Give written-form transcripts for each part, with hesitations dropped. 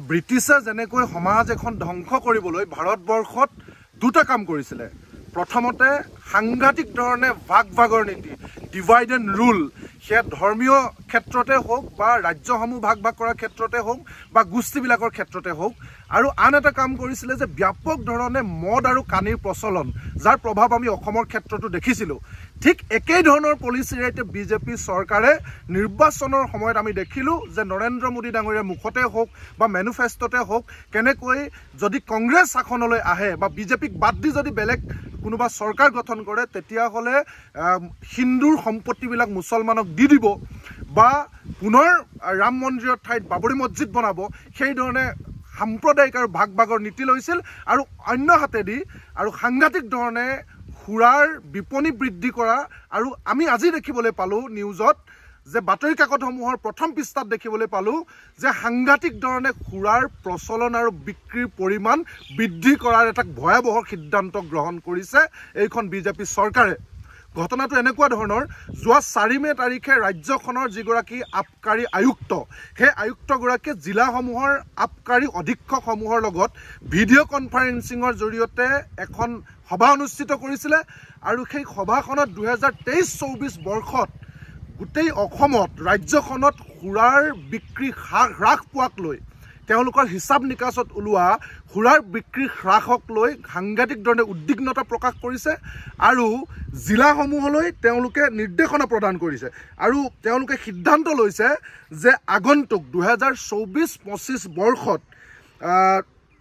ব্ৰিটিছে যেনেকৈ সমাজ এখন ধ্বংস কৰিবলৈ ভাৰতবৰ্ষত দুটা কাম কৰিছিলে প্ৰথমতে সাংঘাতিক ধৰণে ভাগৰ নীতি ডিভাইড এণ্ড ৰুল সেয়া ধৰ্মীয় ক্ষেত্ৰতে হওক বা ৰাজ্যসমূহ ভাগ কৰাৰ ক্ষেত্ৰতে হওক বা গোষ্ঠীবিলাকৰ ক্ষেত্ৰতে হওক আৰু আন এটা কাম কৰিছিলে যে ব্যাপক ধৰণে মদ আৰু কানিৰ প্ৰচলন যাৰ প্ৰভাৱ আমি অসমৰ ক্ষেত্ৰতো দেখিছিলোঁ ঠিক একেই ধৰণৰ পলিচিৰে এতিয়া বিজেপি চৰকাৰে নিৰ্বাচনৰ সময়ত আমি দেখিলোঁ যে নৰেন্দ্ৰ মোদী ডাঙৰীয়াৰ মুখতে হওক বা মেনিফেষ্টতে হওক কেনেকৈ যদি কংগ্ৰেছ শাসনলৈ আহে বা বিজেপিক বাদ দি যদি বেলেগ কোনোবা চৰকাৰ গঠন কৰে তেতিয়াহ'লে হিন্দুৰ সম্পত্তিবিলাক মুছলমানক দি দিব বা পুনৰ ৰাম মন্দিৰৰ ঠাইত বাবৰি মছজিদ বনাব সেইধৰণে সাম্প্ৰদায়িক আৰু ভাগৰ নীতি লৈছিল আৰু অন্য হাতেদি আৰু সাংঘাতিক ধৰণে সুৰাৰ বিপণী বৃদ্ধি কৰা আৰু আমি আজি দেখিবলৈ পালোঁ নিউজত যে বাতৰি কাকতসমূহৰ প্ৰথম পৃষ্ঠাত দেখিবলৈ পালোঁ যে সাংঘাতিক ধৰণে সুৰাৰ প্ৰচলন আৰু বিক্ৰীৰ পৰিমাণ বৃদ্ধি কৰাৰ এটা ভয়াৱহ সিদ্ধান্ত গ্ৰহণ কৰিছে এইখন বিজেপি চৰকাৰে ঘটনাটো এনেকুৱা ধৰণৰ যোৱা 4 মে তাৰিখে ৰাজ্যখনৰ যিগৰাকী আবকাৰী আয়ুক্ত সেই আয়ুক্তগৰাকীয়ে জিলাসমূহৰ আবকাৰী অধীক্ষকসমূহৰ লগত ভিডিঅ' কনফাৰেন্সিঙৰ জৰিয়তে এখন সভা অনুষ্ঠিত কৰিছিলে আৰু সেই সভাখনত 2023-24 বৰ্ষত গোটেই অসমত ৰাজ্যখনত সুৰাৰ বিক্ৰী হ্ৰাস পোৱাক লৈ তেওঁলোকৰ হিচাপ নিকাচত ওলোৱা সুৰাৰ বিক্ৰী হ্ৰাসক লৈ সাংঘাতিক ধৰণে উদ্বিগ্নতা প্ৰকাশ কৰিছে আৰু জিলাসমূহলৈ তেওঁলোকে নিৰ্দেশনা প্ৰদান কৰিছে আৰু তেওঁলোকে সিদ্ধান্ত লৈছে যে আগন্তুক 2024-25 বৰ্ষত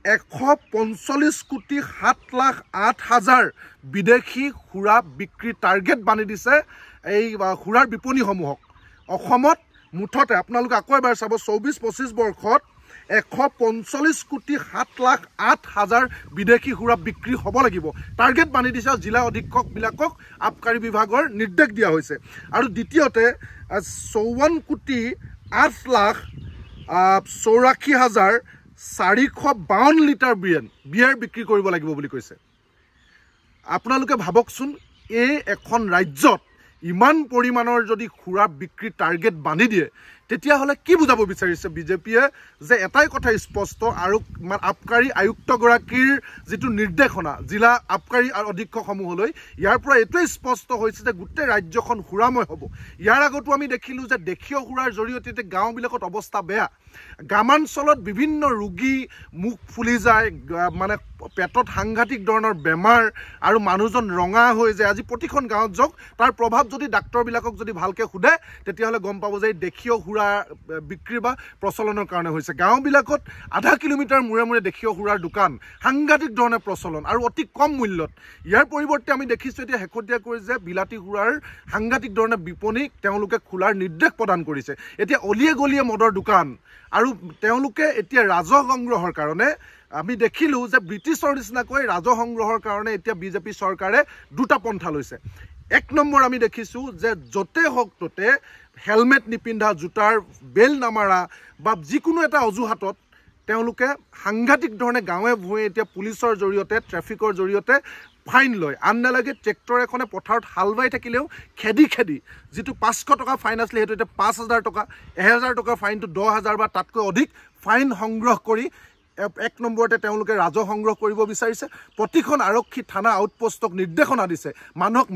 145,07,08,000 বিদেশী সুৰা বিক্ৰী টাৰ্গেট বান্ধি দিছে এই সুৰাৰ বিপণীসমূহক অসমত মুঠতে আপোনালোকে আকৌ এবাৰ চাব 24-25 বৰ্ষত 145,07,08,000 বিদেশী সুৰা বিক্ৰী হ'ব লাগিব টাৰ্গেট বান্ধি দিছে জিলা অধীক্ষকবিলাকক আবকাৰী বিভাগৰ নিৰ্দেশ দিয়া হৈছে আৰু দ্বিতীয়তে 54,84,452 লিটাৰ বিয়াৰ বিক্ৰী কৰিব লাগিব বুলি কৈছে আপোনালোকে ভাবকচোন এই এখন ৰাজ্যত ইমান পৰিমাণৰ যদি সুৰা বিক্ৰী টাৰ্গেট বান্ধি দিয়ে তেতিয়াহ'লে কি বুজাব বিচাৰিছে বিজেপিয়ে যে এটাই কথা স্পষ্ট আৰু আবকাৰী আয়ুক্তগৰাকীৰ যিটো নিৰ্দেশনা জিলা আবকাৰী অধীক্ষকসমূহলৈ ইয়াৰ পৰা এইটোৱে স্পষ্ট হৈছে যে গোটেই ৰাজ্যখন সুৰাময় হ'ব ইয়াৰ আগতো আমি দেখিলোঁ যে দেশীয় সুৰাৰ জৰিয়তে গাঁওবিলাকত অৱস্থা বেয়া গ্ৰামাঞ্চলত বিভিন্ন ৰোগী মুখ ফুলি যায় মানে পেটত সাংঘাতিক ধৰণৰ বেমাৰ আৰু মানুহজন ৰঙা হৈ যায় আজি প্ৰতিখন গাঁৱত যাওক তাৰ প্ৰভাৱ যদি ডাক্তৰবিলাকক যদি ভালকৈ সোধে তেতিয়াহ'লে গম পাব যে দেশীয় সুৰা বিক্ৰী বা প্ৰচলনৰ কাৰণে হৈছে গাঁওবিলাকত আধা কিলোমিটাৰ মূৰে দেশীয় সুৰাৰ দোকান সাংঘাতিক ধৰণে প্ৰচলন আৰু অতি কম মূল্যত ইয়াৰ পৰিৱৰ্তে আমি দেখিছোঁ এতিয়া শেহতীয়াকৈ যে বিলাতী সুৰাৰ সাংঘাতিক ধৰণে বিপণী তেওঁলোকে খোলাৰ নিৰ্দেশ প্ৰদান কৰিছে এতিয়া অলিয়ে গলিয়ে মদৰ দোকান আৰু তেওঁলোকে এতিয়া ৰাজহ সংগ্ৰহৰ কাৰণে আমি দেখিলোঁ যে ব্ৰিটিছৰ নিচিনাকৈ ৰাজহ সংগ্ৰহৰ কাৰণে এতিয়া বিজেপি চৰকাৰে দুটা পন্থা লৈছে এক নম্বৰ আমি দেখিছোঁ যে য'তে হওক ত'তে হেলমেট নিপিন্ধা জোতাৰ বেল নামাৰা বা যিকোনো এটা অজুহাতত তেওঁলোকে সাংঘাতিক ধৰণে গাঁৱে ভূঞে এতিয়া পুলিচৰ জৰিয়তে ট্ৰেফিকৰ জৰিয়তে ফাইন লয় আন নালাগে ট্ৰেক্টৰ এখনে পথাৰত হাল বাই থাকিলেও খেদি যিটো 500 টকা ফাইন আছিলে সেইটো এতিয়া 5,000 টকা 1,000 টকাৰ ফাইনটো 10,000 বা তাতকৈ অধিক ফাইন সংগ্ৰহ কৰি এক নম্বৰতে তেওঁলোকে ৰাজহ সংগ্ৰহ কৰিব বিচাৰিছে প্ৰতিখন আৰক্ষী থানা আউটপোষ্টক নিৰ্দেশনা দিছে মানুহক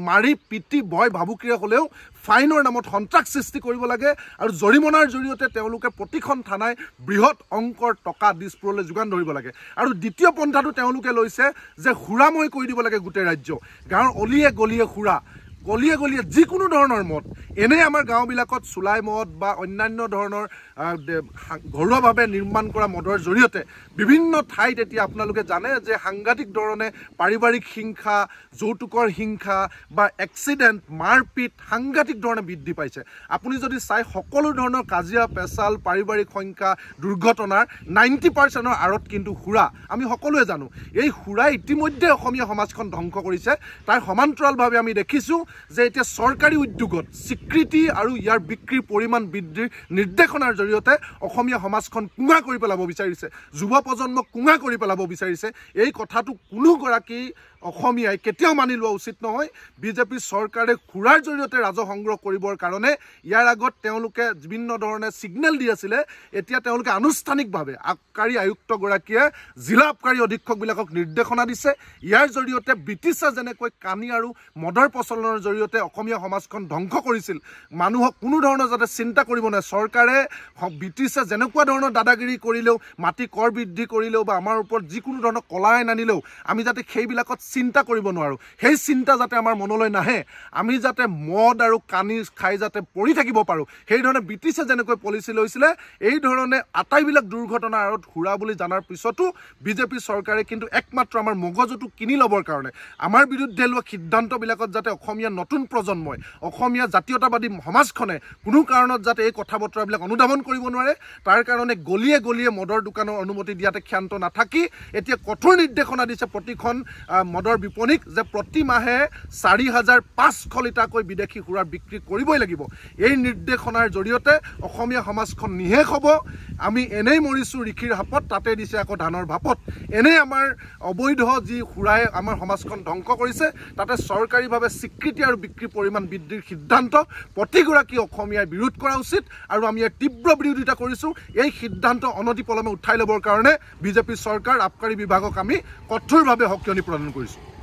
মাৰি পিটি ভয় ভাবুকিৰে হ'লেও ফাইনৰ নামত সন্ত্ৰাস সৃষ্টি কৰিব লাগে আৰু জৰিমনাৰ জৰিয়তে তেওঁলোকে প্ৰতিখন থানাই বৃহৎ অংকৰ টকা দিছপুৰলৈ যোগান ধৰিব লাগে আৰু দ্বিতীয় পন্থাটো তেওঁলোকে লৈছে যে সুৰাময় কৰি দিব লাগে গোটেই ৰাজ্য গাঁৱৰ অলিয়ে গলিয়ে সুৰা গলিয়ে গলিয়ে যিকোনো ধৰণৰ মদ এনেই আমাৰ গাঁওবিলাকত চুলাই মদ বা অন্যান্য ধৰণৰ ঘৰুৱাভাৱে নিৰ্মাণ কৰা মদৰ জৰিয়তে বিভিন্ন ঠাইত এতিয়া আপোনালোকে জানে যে সাংঘাতিক ধৰণে পাৰিবাৰিক হিংসা যৌতুকৰ হিংসা বা এক্সিডেণ্ট মাৰপিট সাংঘাতিক ধৰণে বৃদ্ধি পাইছে আপুনি যদি চাই সকলো ধৰণৰ কাজিয়া পেচাল পাৰিবাৰিক সংখ্যা দুৰ্ঘটনাৰ 90%ৰ আঁৰত কিন্তু সুৰা আমি সকলোৱে জানো এই সুৰাই ইতিমধ্যে অসমীয়া সমাজখন ধ্বংস কৰিছে তাৰ সমান্তৰালভাৱে আমি দেখিছোঁ যে এতিয়া চৰকাৰী উদ্যোগত স্বীকৃতি আৰু ইয়াৰ বিক্ৰীৰ পৰিমাণ বৃদ্ধিৰ নিৰ্দেশনাৰ জৰিয়তে অসমীয়া সমাজখন কুঙা কৰি পেলাব বিচাৰিছে, যুৱ প্ৰজন্মক কুঙা কৰি পেলাব বিচাৰিছে। এই কথাটো কোনোগৰাকী অসমীয়াই কেতিয়াও মানি লোৱা উচিত নহয়। বিজেপি চৰকাৰে সুৰাৰ জৰিয়তে ৰাজহ সংগ্ৰহ কৰিবৰ কাৰণে ইয়াৰ আগত তেওঁলোকে বিভিন্ন ধৰণে ছিগনেল দি আছিলে, এতিয়া তেওঁলোকে আনুষ্ঠানিকভাৱে আবকাৰী আয়ুক্তগৰাকীয়ে জিলা আবকাৰী অধীক্ষকবিলাকক নিৰ্দেশনা দিছে। ইয়াৰ জৰিয়তে ব্ৰিটিছে যেনেকৈ কানি আৰু মদৰ প্ৰচলনৰ জৰিয়তে অসমীয়া সমাজখন ধ্বংস কৰিছিল, মানুহক কোনো ধৰণৰ যাতে চিন্তা কৰিব নোৱাৰে। চৰকাৰে ব্ৰিটিছে যেনেকুৱা ধৰণৰ দাদাগিৰি কৰিলেও, মাটি কৰ বৃদ্ধি কৰিলেও বা আমাৰ ওপৰত যিকোনো ধৰণৰ কলা আইন আনিলেও আমি যাতে সেইবিলাকত চিন্তা কৰিব নোৱাৰোঁ, সেই চিন্তা যাতে আমাৰ মনলৈ নাহে, আমি যাতে মদ আৰু কানি খাই যাতে পৰি থাকিব পাৰোঁ, সেইধৰণে ব্ৰিটিছে যেনেকৈ পলিচি লৈছিলে, এই ধৰণে আটাইবিলাক দুৰ্ঘটনাৰ আঁৰত সুৰা বুলি জনাৰ পিছতো বিজেপি চৰকাৰে কিন্তু একমাত্ৰ আমাৰ মগজুটো কিনি ল'বৰ কাৰণে আমাৰ বিৰুদ্ধে লোৱা সিদ্ধান্তবিলাকত যাতে অসমীয়া নতুন প্ৰজন্মই, অসমীয়া জাতীয়তাবাদী সমাজখনে কোনো কাৰণত যাতে এই কথা বতৰাবিলাক অনুধাৱন কৰিব নোৱাৰে, তাৰ কাৰণে গলিয়ে গলিয়ে মদৰ দোকানৰ অনুমতি দিয়াতে ক্ষান্ত নাথাকি এতিয়া কঠোৰ নিৰ্দেশনা দিছে প্ৰতিখন মদৰ বিপণীক যে প্ৰতি মাহে 4,500 লিটাৰকৈ বিদেশী সুৰাৰ বিক্ৰী কৰিবই লাগিব। এই নিৰ্দেশনাৰ জৰিয়তে অসমীয়া সমাজখন নিশেষ হ'ব। আমি এনেই মৰিছোঁ ঋষিৰ হাপত, তাতে দিছে আকৌ ধানৰ ভাপত। এনেই আমাৰ অবৈধ যি সুৰাই আমাৰ সমাজখন ধ্বংস কৰিছে, তাতে চৰকাৰীভাৱে স্বীকৃতি আৰু বিক্ৰীৰ পৰিমাণ বৃদ্ধিৰ সিদ্ধান্ত প্ৰতিগৰাকী অসমীয়াই বিৰোধ কৰা উচিত আৰু আমি ইয়াৰ তীব্ৰ বিৰোধিতা কৰিছোঁ। এই সিদ্ধান্ত অনতিপলমে উঠাই ল'বৰ কাৰণে বিজেপি চৰকাৰ আবকাৰী বিভাগক আমি কঠোৰভাৱে সকিয়নি প্ৰদান কৰিছোঁ।